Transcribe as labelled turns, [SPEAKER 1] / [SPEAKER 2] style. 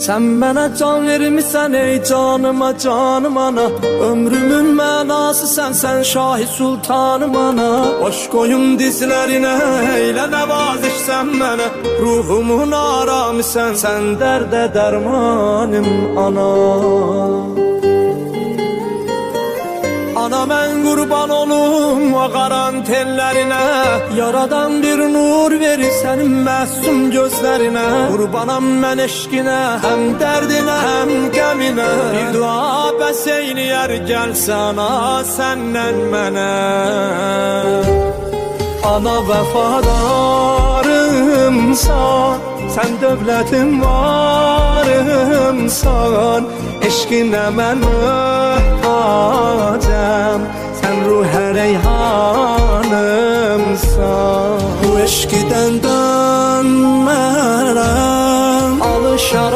[SPEAKER 1] Sen mənə can vermisən ey canıma canım ana. Ömrümün mənası sensen Şahi Sultanım ana. Boş koyun dizlerine eyle nevazişsen mənə. Ruhumun aramı sen derde dermanım ana. Ana mən qurban olum o qaran tellərinə. Yaradan bir nur verir sənin məsum gözlərinə. Qurbanam mən eşqinə, həm dərdinə, həm qəminə. Bir dua bəs eyləyər gəlsənə səndən mənə. Ana vəfadarımsan, sən dövlətim varımsan. Eşqinə mən mühtacəm, sən ruh-ə reyhanımsan. Bu eşqidən dönmərəm, alışaram.